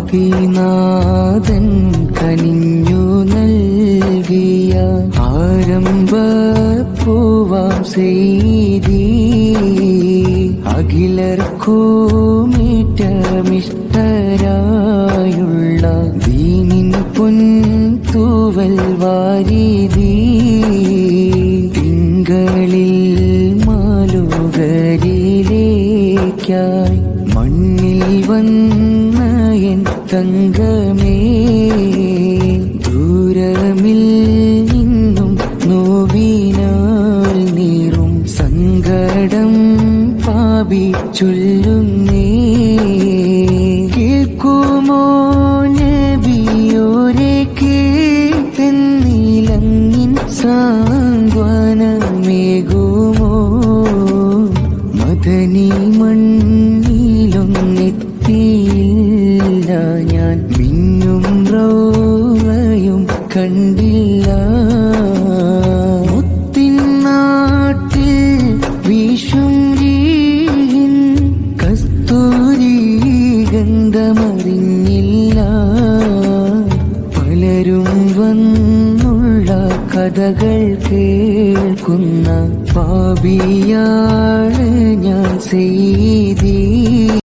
ആദിനാഥൻ കനിഞ്ഞു നൽകിയ ആരംഭപ്പൂവാം ചെയ്തി അഖിലർക്കുമേറ്റമിഷ്ടരായുള്ള ദീനിൻ പൊൻതൂവൽ വാരിതി തിങ്കളിൽ മാലുകരിലേക്കായി മണ്ണിൽ വന്ന എൻ തങ്കമേ ദൂരമിൽ നിന്നും നോവിനാൽ നീറും സങ്കടം പാപി ചൊല്ലുന്നേ കേൾക്കുമോ നബിയോരെ കേട്ടെന്നിലങ്ങിൻ സാന്ത്വനമേകുമോ മദനി മണ്ണിലൊന്നെത്തിയില്ല ഞാൻ മിന്നും റൗളയും കണ്ടില്ല മുത്തിൻ നാട്ടിൽ വീശും രീൻ കസ്തൂരി ഗന്ധമറിഞ്ഞില്ല പലരും വന്നുള്ള കഥകൾ കേൾക്കുന്ന പാപിയാണ് ഞാൻ ചെയ്തി